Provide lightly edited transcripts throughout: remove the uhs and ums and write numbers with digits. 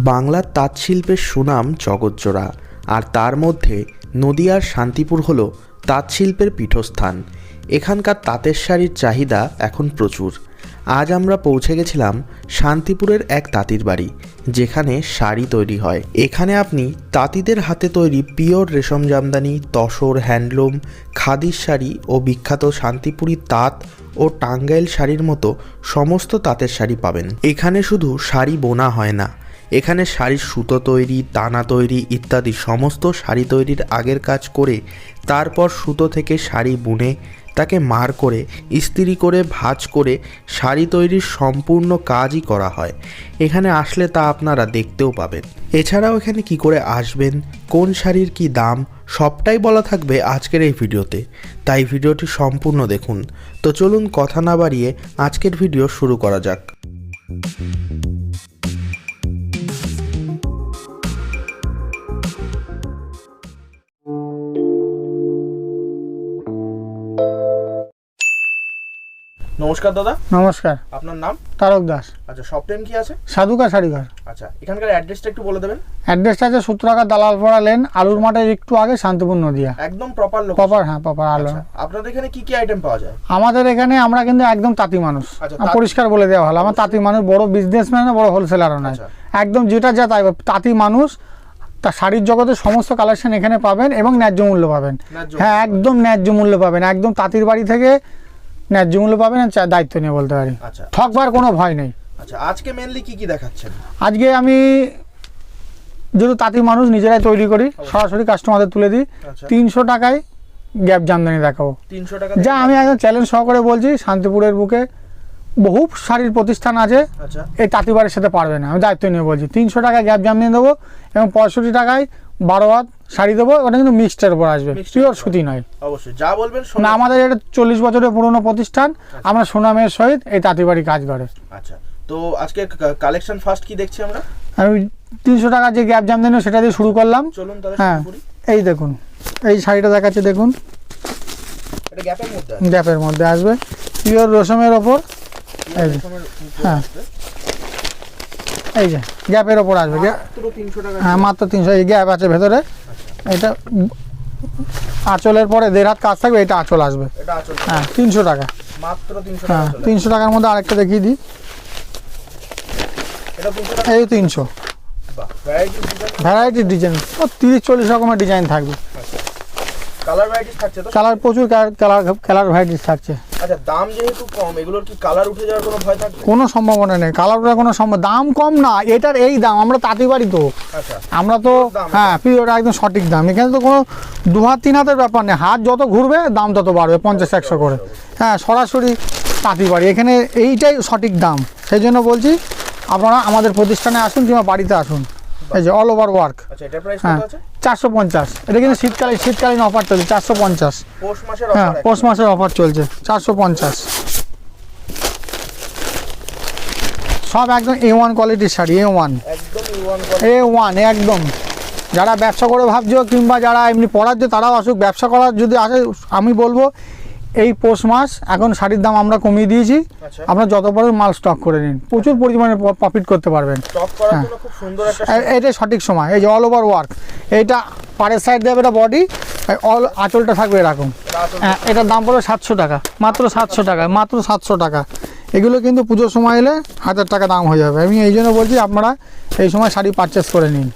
বাংলার তাঁতশিল্পের সুনাম জগৎজোড়া, আর তার মধ্যে নদিয়ার শান্তিপুর হলো তাঁতশিল্পের পীঠস্থান। এখানকার তাঁতের শাড়ির চাহিদা এখন প্রচুর। আজ আমরা পৌঁছে গেছিলাম শান্তিপুরের এক তাঁতির বাড়ি, যেখানে শাড়ি তৈরি হয়। এখানে আপনি তাঁতিদের হাতে তৈরি পিওর রেশম জামদানি, তসর, হ্যান্ডলুম, খাদির শাড়ি ও বিখ্যাত শান্তিপুরি তাঁত ও টাঙ্গাইল শাড়ির মতো সমস্ত তাঁতের শাড়ি পাবেন। এখানে শুধু শাড়ি বোনা হয় না, এখানে শাড়ির সুতো তৈরি, দানা তৈরি ইত্যাদি সমস্ত শাড়ি তৈরির আগের কাজ করে তারপর সুতো থেকে শাড়ি বুনে তাকে মার করে ইস্ত্রি করে ভাঁজ করে শাড়ি তৈরির সম্পূর্ণ কাজই করা হয়। এখানে আসলে তা আপনারা দেখতেও পাবেন। এছাড়াও এখানে কি করে আসবেন, কোন শাড়ির কি দাম, সবটাই বলা থাকবে আজকের এই ভিডিওতে, তাই ভিডিওটি সম্পূর্ণ দেখুন। তো চলুন কথা না বাড়িয়ে আজকের ভিডিও শুরু করা যাক। নমস্কার দাদা। নমস্কার। আপনার নাম? তারক দাস। আচ্ছা, শপ নেম কি আছে? সাধুকা শাড়িঘর। আচ্ছা, এখানকার অ্যাড্রেসটা একটু বলে দেবেন। অ্যাড্রেসটা আছে সূত্রাঘাট দালালপাড়া লেন, আলুর মাঠের একটু আগে, শান্তিপুর নদিয়া। একদম প্রপার লোকেশন? প্রপার, হ্যাঁ প্রপার আলু। আপনাদের এখানে কি কি আইটেম পাওয়া যায়? আমাদের এখানে আমরা কিন্তু একদম তাঁতি মানুষ। পরিষ্কার বলে দেওয়া ভালো, আমার তাঁতি মানুষ, বড় বিজনেসম্যান না, বড় হোলসেলারও নয়। একদম যেটা যা তাই তাঁতি মানুষ। তা শাড়ির জগতের সমস্ত কালেকশন এখানে পাবেন এবং ন্যায্য মূল্য পাবেন। হ্যাঁ, একদম ন্যায্য মূল্য পাবেন, একদম তাঁতির বাড়ি থেকে ন্যায্য মূল্য পাবেন। দায়িত্ব নিয়ে বলতে পারি, ঠকবার কোনো ভয় নেই। আচ্ছা, আজকে মেইনলি কি কি দেখাচ্ছেন? আজকে আমি যেহেতু তাঁতি মানুষ, নিজেরাই তৈরি করি, সরাসরি কাস্টমারদের তুলে দিই। 300 টাকায় গ্যাপ জামদানি দেখাবো। 300 টাকা? যা আমি একদম চ্যালেঞ্জ সহকারে বলছি, শান্তিপুরের বুকে বহু শাড়ির প্রতিষ্ঠান আছে, এই তাঁতি বাড়ির সাথে পারবে না। আমি দায়িত্ব নিয়ে বলছি, 300 টাকায় গ্যাপ জামদানি দেবো এবং 65 টাকায় 12 হাত শাড়ি দেবো। ওটা কিন্তু মিক্সডের উপর আসবে, পিওর সুতি নয়। অবশ্যই যা বলবেন না, আমাদের এটা 40 বছরের পুরনো প্রতিষ্ঠান, আমরা সুনামের সহিত এই তাঁতি বাড়ি কাজ করে। আচ্ছা, তো আজকে কালেকশন ফার্স্ট কি দেখছি আমরা? আমি 300 টাকা যে গ্যাপ জামদানি সেটা দিয়ে শুরু করলাম। চলুন তাহলে। হ্যাঁ, এই দেখুন, এই শাড়িটা দেখাচ্ছি, দেখুন এটা গ্যাপের মধ্যে, গ্যাপের মধ্যে আসবে, পিওর রেশমের ওপর। হ্যাঁ, এই যে গ্যাপের ওপর আসবে। হ্যাঁ, মাত্র 300। এই গ্যাপ আছে ভেতরে। এটা আঁচলের পরে 1.5 হাত কাজ থাকবে, এটা আঁচল আসবে। হ্যাঁ, 300 টাকা মাত্র। 300 টাকা। হ্যাঁ, 300 টাকার মধ্যে আরেকটা দেখিয়ে দিই। এই 300। ভ্যারাইটি ডিজাইন 30-40 রকমের ডিজাইন থাকবে। কালার ভ্যারাইটিস থাকছে তো? কালার প্রচুর, কালার ভ্যারাইটিস থাকছে। আচ্ছা, দাম যেহেতু কম, এগুলোর কি কালার উঠে যাওয়ার কোনো ভয় থাকবে? কোনো সম্ভাবনা নেই, কালার উঠার কোনো দাম কম না, এটার এই দাম। আমরা তাঁতি বাড়ি তো, আমরা তো হ্যাঁ পিওর একদম সঠিক দাম। এখানে তো কোনো 2 হাত 3 হাতের ব্যাপার নেই, হাত যত ঘুরবে দাম তত বাড়বে, 50-100 করে। হ্যাঁ, সরাসরি তাঁতি বাড়ি, এখানে এইটাই সঠিক দাম। সেই জন্য বলছি আপনারা আমাদের প্রতিষ্ঠানে আসুন কিংবা বাড়িতে আসুন। এই যে অল ওভার ওয়ার্ক। হ্যাঁ, 450। এটা কিন্তু শীতকালীন অফার চলছে, 450। হ্যাঁ, পৌষ মাসের অফার চলছে, 450। সব একদম A1 কোয়ালিটির শাড়ি, A1 একদম। যারা ব্যবসা করে ভাবছো কিংবা যারা এমনি পড়াচ্ছে তারাও আসুক। ব্যবসা করার যদি আসে, আমি বলবো এই পৌষ মাস এখন শাড়ির দাম আমরা কমিয়ে দিয়েছি। আপনারা যত পারেন মাল স্টক করে নিন, প্রচুর পরিমাণে প্রফিট করতে পারবেন। এটাই সঠিক সময়। এই যে অল ওভার ওয়ার্ক, এইটা পাড়ের সাইড দেবে, এটা বডি, অল আঁচলটা থাকবে এরকম। হ্যাঁ, এটার দাম পড়বে 700 টাকা, মাত্র 700 টাকা, মাত্র 700 টাকা। এগুলো কিন্তু পুজোর সময় এলে 1000 টাকা দাম হয়ে যাবে। আমি এই জন্য বলছি আপনারা এই সময় শাড়ি পারচেস করে নিন।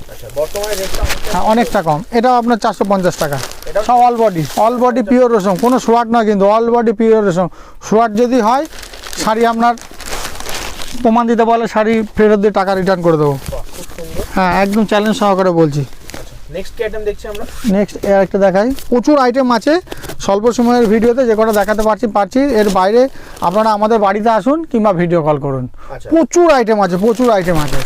হ্যাঁ, অনেকটা কম। এটাও আপনার 450 টাকা। সব অল বডি পিওর রেশম, কোনো সোয়াট নয় কিন্তু, অল বডি পিওর রেশম। সোয়াট যদি হয় শাড়ি আপনার প্রমাণ দিতে বলে, শাড়ি ফেরত দিয়ে টাকা রিটার্ন করে দেবো। হ্যাঁ, একদম চ্যালেঞ্জ সহকারে বলছি। নেক্সট আইটেম দেখছি আমরা। নেক্সট একটা দেখাই, প্রচুর আইটেম আছে। স্বল্প সময়ের ভিডিওতে যে কটা দেখাতে পারছি, এর বাইরে আপনারা আমাদের বাড়িতে আসুন কিংবা ভিডিও কল করুন। প্রচুর আইটেম আছে, প্রচুর আইটেম আছে।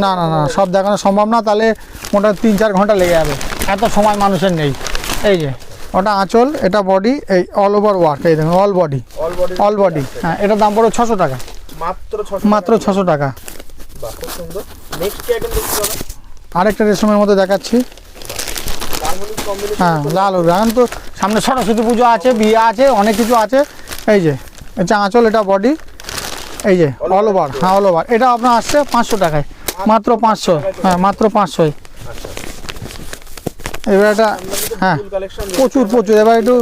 না না না, সব দেখানো সম্ভব না, তাহলে মোটামুটি 3-4 ঘন্টা লেগে যাবে, এত সময় মানুষের নেই। এই যে ওটা আঁচল, এটা বডি, এই অল ওভার ওয়ার্ক, এই দেখুন অল বডি। হ্যাঁ, এটার দাম পড়বে 600 টাকা, মাত্র 600 টাকা। আরেকটা রেশমের মধ্যে দেখাচ্ছি। হ্যাঁ, লাল হবে। এখন তো সামনে সরস্বতী পুজো আছে, বিয়ে আছে, অনেক কিছু আছে। এই যে এটা আঁচল, এটা বডি, এই যে অল ওভার। হ্যাঁ, অল ওভার। এটা আপনার আসছে 500 টাকায়, মাত্র 500, হ্যাঁ মাত্র 500। আচ্ছা, এবার এটা হ্যাঁ ফুল কালেকশন প্রচুর প্রচুর। এবার একটু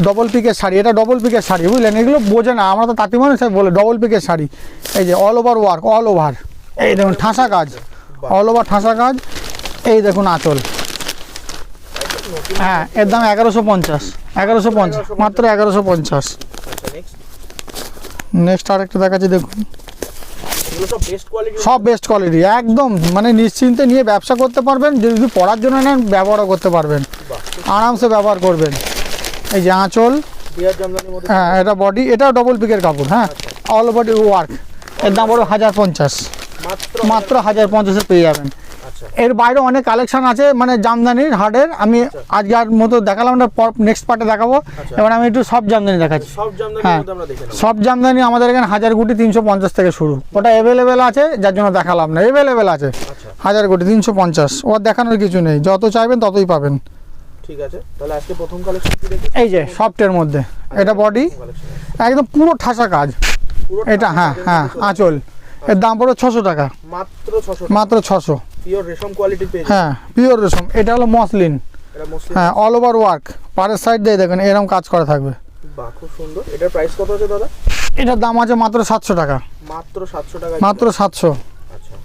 ডবল পিকের শাড়ি, এটা ডবল পিকের শাড়ি বুঝলেন, এগুলো বোঝে না, আমরা তো তাঁতি মানুষ তাই বলে ডবল পিকের শাড়ি। এই যে all over work, all over, এই দেখুন ঠাসা কাজ, অল ওভার ঠাসা কাজ। এই দেখুন আঁচল, হ্যাঁ এর দাম 1150, 1150 মাত্র 1150। আচ্ছা, নেক্সট নেক্সট আরেকটা দেখাচ্ছি দেখুন, এগুলো সব বেস্ট কোয়ালিটি। সব বেস্ট কোয়ালিটি একদম, মানে নিশ্চিন্তে নিয়ে ব্যবসা করতে পারবেন, যদি পড়ার জন্য নেন ব্যবহারও করতে পারবেন, আরামসে ব্যবহার করবেন। এই যে আঁচল, বিয়ার জামদানির মধ্যে হ্যাঁ এটা বডি, এটা ডবল পিকের কাপড়, হ্যাঁ অল বডি ওয়ার্ক, এর দাম পড়বে 1050, মাত্র 1050 পেয়ে যাবেন। আচ্ছা, এর বাইরে অনেক কালেকশন আছে মানে জামদানির হাটের, আমি আজকের মতো দেখালাম না, নেক্সট পার্টে দেখাবো। এবার আমি একটু সব জামদানি দেখাচ্ছি। সব জামদানির হ্যাঁ মধ্যে আমরা দেখে নেব। সব জামদানি আমাদের এখানে 1000 কোটি 350 থেকে শুরু, ওটা অ্যাভেলেবেল আছে যার জন্য দেখালাম না, অ্যাভেলেবেল আছে আচ্ছা, 1000 কোটি 350, ওর দেখানোর কিছু নেই, যত চাইবেন ততই পাবেন। ঠিক আছে, তাহলে আজকে প্রথম কালেকশন কি দেখি? এই যে সফটের মধ্যে এটা বডি, কালেকশন একদম পুরো ঠাসা কাজ, পুরো এটা হ্যাঁ হ্যাঁ আঁচল, এর দাম পড়বে 600 টাকা, মাত্র 600, মাত্র 600, পিওর রেশম কোয়ালিটি পেয়ে যাবেন। হ্যাঁ পিওর রেশম। এটা হলো মসলিন, এটা মসলিন, হ্যাঁ অল ওভার ওয়ার্ক, পাড়ের সাইড দিয়ে দেখেন এরকম কাজ করা থাকবে। বাহ খুব সুন্দর। এটার প্রাইস কত আছে দাদা? এটার দাম আছে মাত্র 700 টাকা, মাত্র 700 টাকা, মাত্র 700, আচ্ছা,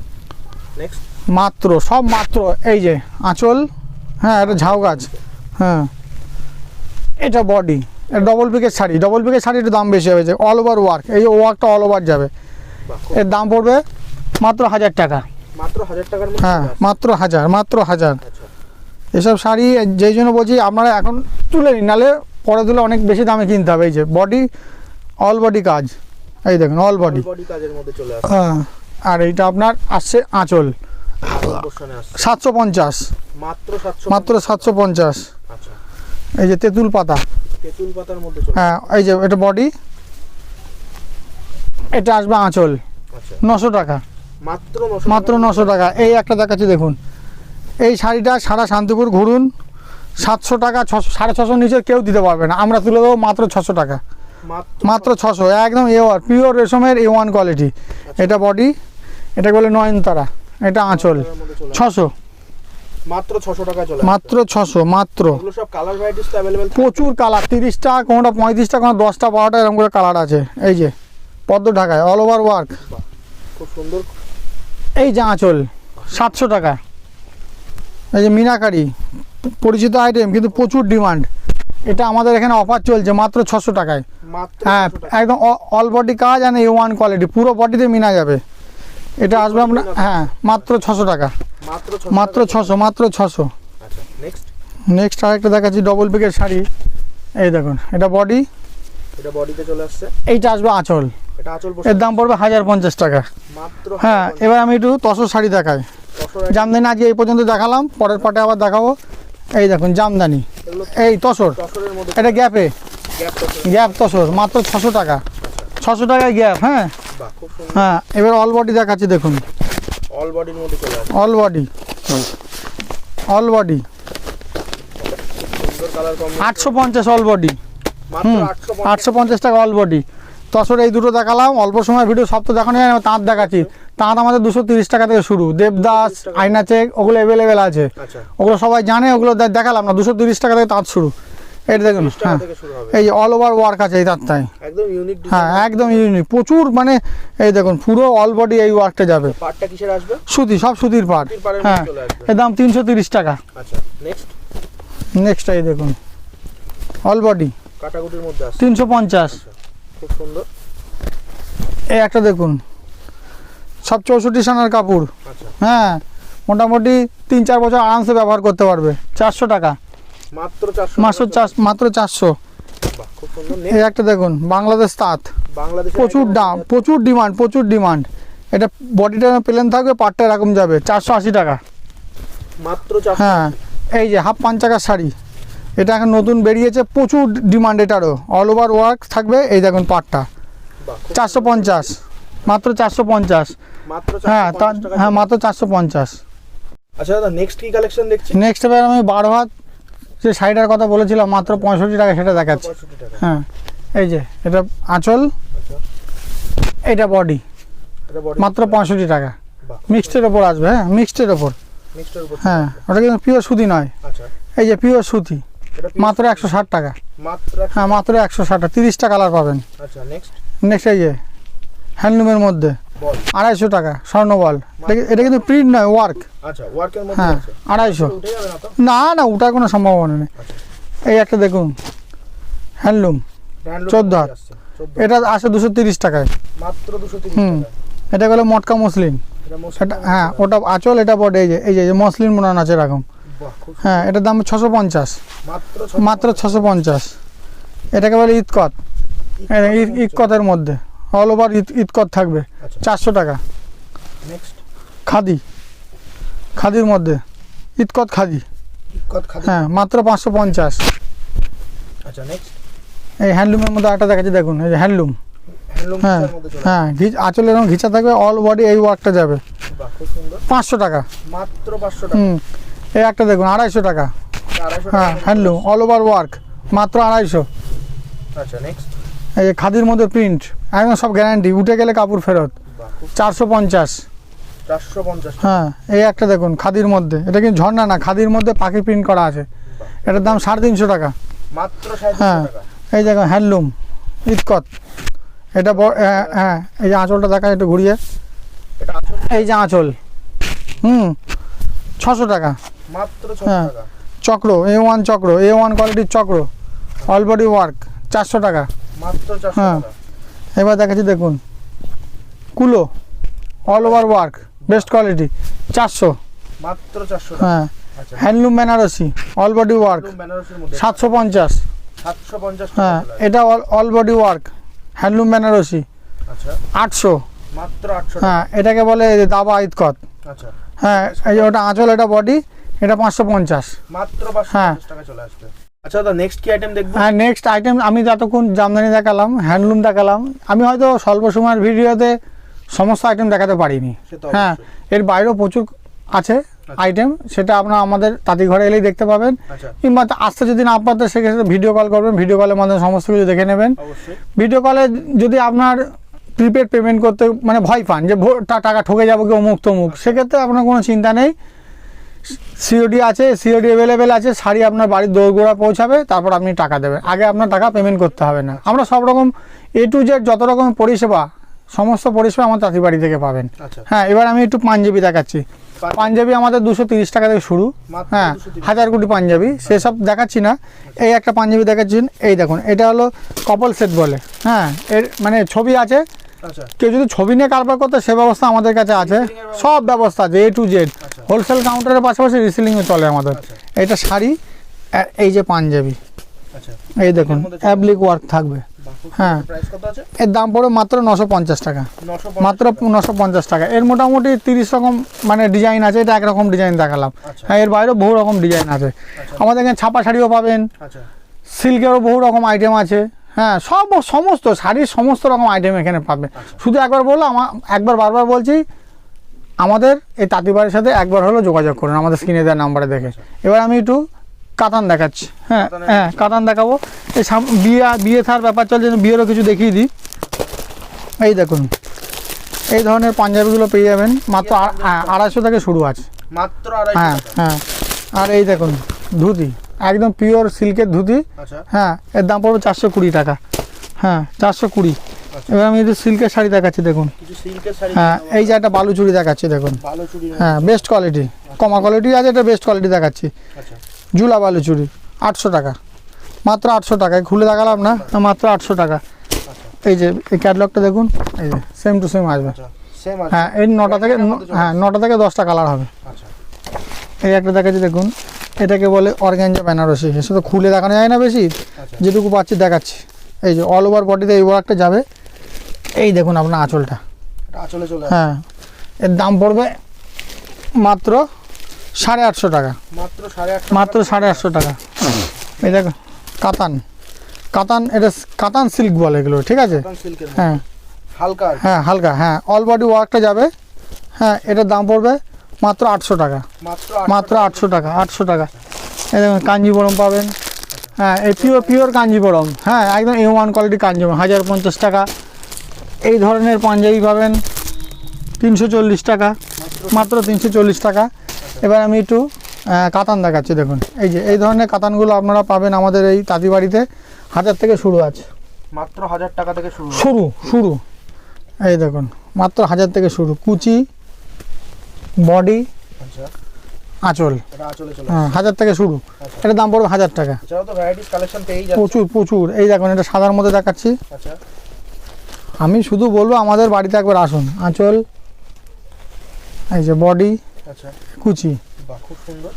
নেক্সট মাত্র সব মাত্র। এই যে আঁচল, হ্যাঁ এটা ঝাউ গাছ, হ্যাঁ এটা বডি, এটা ডবল পিকের শাড়ি, ডবল পিকের শাড়ি একটু দাম বেশি হয়েছে, অল ওভার ওয়ার্ক, এই যে ওয়ার্কটা অল ওভার যাবে, বাহ খুব, এর দাম পড়বে মাত্র 1000 টাকা, মাত্র 1000 টাকার মধ্যে হ্যাঁ চলে আসছে। মাত্র 1000, মাত্র 1000। আচ্ছা, এসব শাড়ি যেই জন্য বলছি আপনারা এখন তুলে নিন, নাহলে পরে তুলে অনেক বেশি দামে কিনতে হবে। এই যে বডি, অল বডি কাজ, এই দেখুন অল বডি, বডি কাজের মধ্যে চলে আসছে, হ্যাঁ। আর এইটা আপনার আসছে আঁচল, পোর্শনে আসছে, 750, মাত্র 700, মাত্র 750। আচ্ছা, এই যে তেঁতুল পাতা, তেঁতুল পাতার মধ্যে চলে, হ্যাঁ এই যে এটা বডি, এটা আসবে আঁচল, আচ্ছা, 900 টাকা, মাত্র 900, মাত্র 900 টাকা। এই একটা দেখাচ্ছি দেখুন, এই শাড়িটা সারা শান্তিপুর ঘুরুন, 700 টাকা, 600, 650 নিচে কেউ দিতে পারবে না, আমরা তুলে দেবো মাত্র 600 টাকা, মাত্র 600, একদম এওয়ার পিওর রেশমের A1 কোয়ালিটি। এটা বডি, এটা বলে নয়নতারা, এটা আঁচল, 600, মাত্র 600 টাকা চলে, মাত্র 600, মাত্র। এগুলো সব কালার ভ্যারাইটিস তো अवेलेबल, প্রচুর কালার, 30টা কোনোটা 35টা, কোনো 10টা 12টা এরকম করে কালার আছে। এই যে পদ্ম ঢাকায় অল ওভার ওয়ার্ক, খুব সুন্দর, এই যে আঁচল 700 টাকা। এই যে মিনাকারি পরিচিত আইটেম কিন্তু প্রচুর ডিমান্ড, এটা আমাদের এখানে অফার চলছে মাত্র 600 টাকায়, মাত্র হ্যাঁ 600 টাকা, একদম অল বডি কাজ আর A1 কোয়ালিটি, পুরো বডিতে মিনা যাবে। এটা আসবে আপনার হ্যাঁ মাত্র 600 টাকা, মাত্র 600, মাত্র 600, মাত্র 600। আচ্ছা, নেক্সট নেক্সট আরেকটা দেখাচ্ছি ডবল পিকের শাড়ি, এই দেখুন এটা বডি, এটা বডিতে চলে আসছে, এইটা আসবে আঁচল, এটা আঁচল এর দাম পড়বে 1050 টাকা, মাত্র, হ্যাঁ। এবার আমি একটু তসর শাড়ি দেখাই, জামদানি আজকে এই পর্যন্ত দেখালাম, পরের পাটে আবার দেখাবো। এই দেখুন জামদানি, এই তসর, তসরের মধ্যে এটা গ্যাপে, গ্যাপ তসর, গ্যাপ তসর, মাত্র 600 টাকা, 600 টাকায় গ্যাপ, হ্যাঁ বাহ খুব সুন্দর, হ্যাঁ। এবার অল বডি দেখাচ্ছি দেখুন, অল বডির মধ্যে চলে আসছে, অল বডি, অল বডি সুন্দর কালার কম্বিনেশন, 850 অল বডি, মাত্র 850, 850 টাকা অল বডি। তসর এই দুটো দেখালাম, অল্প সময় ভিডিও সব তো দেখানো যায় না, তাঁত দেখাচ্ছি। তাঁত আমাদের 230 টাকা থেকে শুরু, দেবদাস, আয়না চেক ওগুলো অ্যাভেলেবেল আছে, আচ্ছা, ওগুলো সবাই জানে, ওগুলো দেখালাম না, 230 টাকা থেকে তাঁত শুরু। এটা দেখুন, 30 টাকা হ্যাঁ থেকে শুরু হবে, এই অল ওভার ওয়ার্ক আছে এই তাঁতটায়, একদম ইউনিক হ্যাঁ ডিজাইন, একদম ইউনিক, প্রচুর মানে এই দেখুন পুরো অল বডি এই ওয়ার্কটা যাবে, পাটটা কিসের আসবে? সুতি, সব সুতির পাট, সুতির পাড়ের হ্যাঁ মধ্যে চলে আসবে, এর দাম 330 টাকা। আচ্ছা, নেক্সট নেক্সট এই দেখুন অল বডি কাটাকুটির মধ্যে আসছে, 350, খুব সুন্দর, এই একটা দেখুন সব 64 সানার কাপড়, আচ্ছা, হ্যাঁ মোটামুটি 3-4 বছর আরামসে ব্যবহার করতে পারবে, 400 টাকা, মাত্র 400, মাত্র 400। বাহ খুব সুন্দর, এই একটা দেখুন বাংলাদেশ তাঁত, বাংলাদেশে প্রচুর দাম, প্রচুর ডিমান্ড, প্রচুর ডিমান্ড। এটা বডিটা প্লেন থাকবে, পাটটা এরকম যাবে, 480 টাকা, মাত্র 400, হ্যাঁ। এই যে হাফ পাঞ্চাকার শাড়ি, এটা এখন নতুন বেরিয়েছে, প্রচুর ডিমান্ড এটারও, অল ওভার ওয়ার্ক থাকবে। এই দেখুন পাটটা বাহ খুব 450, মাত্র 450, মাত্র হ্যাঁ 450 টাকা, হ্যাঁ মাত্র 450। আচ্ছা দাদা নেক্সট কি কালেকশন দেখছি? নেক্সট এবার আমি 12 হাত যে শাড়িটার কথা বলেছিলাম মাত্র 65 টাকা, সেটা দেখাচ্ছি, 65 টাকা, হ্যাঁ। এই যে এটা আঁচল, আচ্ছা, এটা বডি, এটা বডি মাত্র 65 টাকা, বাহ, মিক্সডের ওপর আসবে, হ্যাঁ মিক্সডের ওপর, নেক্সটের উপর হ্যাঁ ওটা কিন্তু পিওর সুতি নয়, আচ্ছা এই যে পিওর সুতি, এটা মাত্র 160 টাকা, মাত্র হ্যাঁ মাত্র 160 টাকা, 30টা কালার পাবেন। আচ্ছা নেক্সট নেক্সট এই যে হ্যান্ডলুমের মধ্যে বল 250 টাকা স্বর্ণ বল, এটা কিন্তু প্রিন্ট নয়, ওয়ার্ক, আচ্ছা ওয়ার্কের মধ্যে হ্যাঁ আছে 250, উঠে যাবে না তো না না ওটার কোনো সম্ভাবনা নেই। আচ্ছা এই একটা দেখুন হ্যান্ডলুম, ব্র্যান্ড 14 হাত। এটা আসে 230 টাকায়, মাত্র 230 হুম। টাকা এটা হলো মটকা মসলিন, এটা এটা হ্যাঁ ওটা আঁচল, এটা বডি, এই যে মসলিন বোনানো আছে এরকম, বাহ খুব হ্যাঁ এটার দাম 650, মাত্র মাত্র 650। এটাকে বলে ইতকত, ইতকতের মধ্যে অল ওভার ইতকত থাকবে, আচ্ছা 400 টাকা। নেক্সট খাদি, খাদির মধ্যে ইতকত খাদি, কত খাদি হ্যাঁ মাত্র 550। আচ্ছা নেক্সট এই হ্যান্ডলুমের মধ্যে একটা দেখাচ্ছি দেখুন, এই যে হ্যান্ডলুম, হ্যান্ডলুম হ্যাঁ পিসের মধ্যে চলে হ্যাঁ আঁচল এরকম ঘিচা থাকবে, অল বডি এই ওয়ার্কটা যাবে, বাহ খুব সুন্দর 500 টাকা। মাত্র 500 টাকা হুম। এই একটা দেখুন 250 টাকা, 250 হ্যাঁ টাকা হ্যান্ডলুম অল ওভার ওয়ার্ক, মাত্র 250। আচ্ছা নেক্সট এই যে খাদির মধ্যে প্রিন্ট, একদম সব গ্যারান্টি, উঠে গেলে কাপড় ফেরত, বাহ খুব 450। 450 হ্যাঁ এই একটা দেখুন খাদির মধ্যে, এটা কিন্তু ঝর্ণা না, খাদির মধ্যে পাখি প্রিন্ট করা আছে, এটার দাম 350 টাকা। মাত্র হ্যাঁ 350 টাকা এই দেখুন হ্যান্ডলুম ইতকত, এটা হ্যাঁ এই যে আঁচলটা দেখা একটু ঘুরিয়ে, এটা আসলে এই যে আঁচল, 600 টাকা। মাত্র 600 হ্যাঁ। টাকা চক্র A1 চক্র, A1 কোয়ালিটির চক্র, অল বডি ওয়ার্ক, 400 টাকা। মাত্র 400 হ্যাঁ। টাকা এবার দেখাচ্ছি দেখুন কুলো, all over work, best quality, 400। মাত্র 400 টাকা হ্যাঁ আচ্ছা handloom Banarasi, all body work, handloom বেনারসির মধ্যে 750। 750 টাকা হ্যাঁ চলে আসবে। এটা all body work handloom Banarasi, আচ্ছা 800। মাত্র 800 টাকা হ্যাঁ এটাকে বলে দাবা ইতকত, আচ্ছা হ্যাঁ এই যে ওটা আঁচল, এটা বডি, এটা 550। মাত্র হ্যাঁ। 550 টাকা চলে আসবে আচ্ছা দাদা নেক্সট কি আইটেম দেখবো হ্যাঁ নেক্সট আইটেম, আমি যতক্ষণ জামদানি দেখালাম, হ্যান্ডলুম দেখালাম, আমি হয়তো স্বল্প সময়ের ভিডিওতে সমস্ত আইটেম দেখাতে পারিনি, সে তো হ্যাঁ অবশ্যই। এর বাইরেও প্রচুর আছে আইটেম, সেটা আপনারা আমাদের তাঁতি ঘরে এলেই দেখতে পাবেন, আচ্ছা কিংবা আসতে যদি না পারতে সেক্ষেত্রে ভিডিও কল করবেন, ভিডিও কলের মাধ্যমে সমস্ত কিছু দেখে নেবেন। অবশ্যই ভিডিও কলে যদি আপনার প্রিপেড পেমেন্ট করতে মানে ভয় পান যে টাকা ঠকে যাবো কি অমুক তমুক, সেক্ষেত্রে আপনার কোনো চিন্তা নেই, সিওডি আছে, সিওডি অ্যাভেলেবেল আছে, শাড়ি আপনার বাড়ির দোরগোড়া পৌঁছাবে, তারপর আপনি টাকা দেবেন, আগে আপনার টাকা পেমেন্ট করতে হবে না। আমরা সব রকম A to Z যত রকম পরিষেবা, সমস্ত পরিষেবা আমার তাঁতি বাড়ি থেকে পাবেন। আচ্ছা হ্যাঁ এবার আমি একটু পাঞ্জাবি দেখাচ্ছি, পাঞ্জাবি আমাদের 230 টাকা থেকে শুরু, মাত্র হ্যাঁ 230 হাজার কোটি পাঞ্জাবি, সেসব দেখাচ্ছি না। এই একটা পাঞ্জাবি দেখাচ্ছেন, এই দেখুন এটা হলো কপল সেট বলে, হ্যাঁ এর মানে ছবি আছে, আচ্ছা কেউ যদি ছবি নিয়ে কারবার করতে সে ব্যবস্থা আমাদের কাছে আছে, সব ব্যবস্থা আছে A to Z, আচ্ছা হোলসেল কাউন্টারের পাশাপাশি রিসেলিংও চলে আমাদের। আচ্ছা এটা শাড়ি, আর এই যে পাঞ্জাবি, আচ্ছা এই দেখুন অ্যাপ্লিক ওয়ার্ক থাকবে, বাহ, খুব হ্যাঁ। সুন্দর। প্রাইস কত আছে এর দাম পড়বে মাত্র 950 টাকা, 950 মাত্র 950 টাকা। এর মোটামুটি 30 রকম মানে ডিজাইন আছে, এটা একরকম ডিজাইন দেখালাম, আচ্ছা হ্যাঁ এর বাইরেও বহু রকম ডিজাইন আছে। আচ্ছা আমাদের এখানে ছাপা শাড়িও পাবেন, আচ্ছা সিল্কেরও বহু রকম আইটেম আছে, হ্যাঁ সমস্ত শাড়ির সমস্ত রকম আইটেম এখানে পাবেন। আচ্ছা। শুধু একবার বললাম, একবার বারবার বলছি, আমাদের এই তাঁতিবাড়ির সাথে একবার হলো যোগাযোগ করুন আমাদের স্ক্রিনে দেওয়ার নাম্বারে দেখে। এবার আমি একটু কাতান দেখাচ্ছি, হ্যাঁ কাতানের হ্যাঁ কাতান দেখাবো। এই বিয়ে থার ব্যাপার চলছে, বিয়েরও কিছু দেখিয়ে দিই। এই দেখুন এই ধরনের পাঞ্জাবিগুলো পেয়ে যাবেন মাত্র 250 থেকে শুরু আছে, মাত্র 250 হ্যাঁ টাকা হ্যাঁ। আর এই দেখুন ধুতি, একদম পিওর সিল্কের ধুতি, আচ্ছা হ্যাঁ এর দাম পড়বে 420 টাকা, হ্যাঁ 420। এবার আমি একটু সিল্কের শাড়ি দেখাচ্ছি দেখুন, কিছু সিল্কের শাড়ি হ্যাঁ এই যে একটা বালুচুরি দেখাচ্ছি দেখুন, ভালো চুড়ি হ্যাঁ বেস্ট কোয়ালিটি, কমা কোয়ালিটি আছে, এটা বেস্ট কোয়ালিটি দেখাচ্ছি। আচ্ছা জুলা বালুচুরি 800 টাকা, মাত্র 800 টাকায়, খুলে দেখালাম না, মাত্র 800 টাকা। আচ্ছা এই যে এই ক্যাটলগটা দেখুন, এই যে সেম টু সেম আসবে, আচ্ছা সেম আছে হ্যাঁ এই 9টা থেকে, হ্যাঁ 9টা থেকে 10টা কালার হবে। আচ্ছা এই একটা দেখাচ্ছি দেখুন, এটাকে বলে অর্গানজা বেনারসি, এসে তো খুলে দেখানো যায় না বেশি, আচ্ছা যেটুকু পাচ্ছি দেখাচ্ছি। এই যে অল ওভার বডিতে এই ওয়ার্কটা যাবে, এই দেখুন আপনার আঁচলটা, এটা আঁচলে চলে আসবে হ্যাঁ এর দাম পড়বে মাত্র 850 টাকা, মাত্র 850 মাত্র 850 টাকা। এই দেখো কাতান, কাতান এটা কাতান সিল্ক বলে এগুলো, ঠিক আছে, সিল্কের হ্যাঁ হালকা আর কি। হ্যাঁ হালকা, হ্যাঁ অল বডি ওয়ার্কটা যাবে, হ্যাঁ এটার দাম পড়বে মাত্র 800 টাকা, মাত্র 800 টাকা, 800 টাকা। এই দেখুন কাঞ্জিবরম পাবেন, হ্যাঁ এই পিওর কাঞ্জিবরম, হ্যাঁ একদম A1 কোয়ালিটি কাঞ্জিবরম 1050 টাকা। এই ধরনের পাঞ্জাবি পাবেন 340 টাকা, মাত্র 340 টাকা। এবার আমি একটু কাতান দেখাচ্ছি, দেখুন এই যে এই ধরনের কাতানগুলো আপনারা পাবেন আমাদের এই তাঁতিবাড়িতে, 1000 থেকে শুরু আছে, মাত্র 1000 টাকা থেকে শুরু এই দেখুন মাত্র 1000 থেকে শুরু, কুচি, বডি, আচ্ছা আঁচল, এটা আঁচলে চলে হ্যাঁ 1000 থেকে শুরু। এটার দাম পড়বে 1000 টাকা। এছাড়াও তো ভ্যারাইটিস কালেকশন পেয়েই যাচ্ছে প্রচুর। এই দেখুন এটা সাদার মধ্যে দেখাচ্ছি। আচ্ছা আমি শুধু বলবো আমাদের বাড়িতে একবার আসুন। আঁচল, এই যে বডি, আচ্ছা কুচি, বাহ খুব সুন্দর।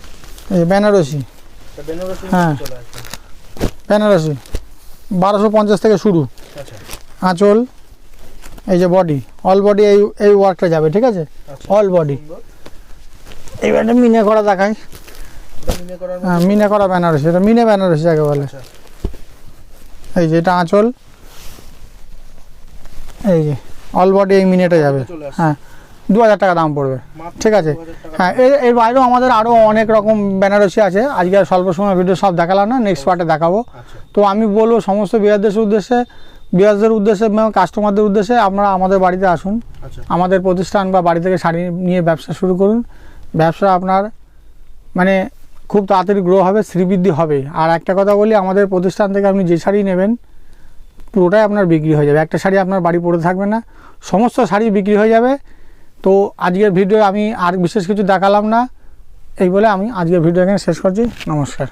এই বেনারসি, এটা বেনারসি হ্যাঁ। চলে আসছে। বেনারসি 1250 থেকে শুরু। আচ্ছা আঁচল, এই যে বডি, অল বডি এই ওয়ার্কটা যাবে, ঠিক আছে, আচ্ছা অল বডি। সুন্দর। এইবার এটা মিনে করা দেখায়, এটা মিনে করার হ্যাঁ মিনে করা বেনারসি, এটা মিনে বেনারসি যাকে বলে। আচ্ছা এই যে এটা আঁচল, এই যে অল বডি এই মিনেটা যাবে, চলে আসছে। হ্যাঁ 2000 টাকা দাম পড়বে, মাত্র ঠিক আছে। 2000 টাকা। হ্যাঁ এর বাইরেও আমাদের আরও অনেক রকম বেনারসি আছে, আজকে আর স্বল্প সময় ভিডিও সব দেখালাম না, নেক্সট পার্টে দেখাবো। আচ্ছা তো আমি বলবো সমস্ত বিয়ারদের উদ্দেশ্যে কাস্টমারদের উদ্দেশ্যে আপনারা আমাদের বাড়িতে আসুন, আচ্ছা আমাদের প্রতিষ্ঠান বা বাড়ি থেকে শাড়ি নিয়ে ব্যবসা শুরু করুন। ব্যবসা আপনার মানে খুব তাড়াতাড়ি গ্রো হবে, শ্রীবৃদ্ধি হবে। আর একটা কথা বলি, আমাদের প্রতিষ্ঠান থেকে আপনি যে শাড়ি নেবেন পুরোটাই আপনার বিক্রি হয়ে যাবে, একটা শাড়ি আপনার বাড়ি পড়ে থাকবে না, সমস্ত শাড়ি বিক্রি হয়ে যাবে। তো আজকের ভিডিও আমি আর বিশেষ কিছু দেখালাম না, এই বলে আমি আজকের ভিডিও এখানে শেষ করছি। নমস্কার।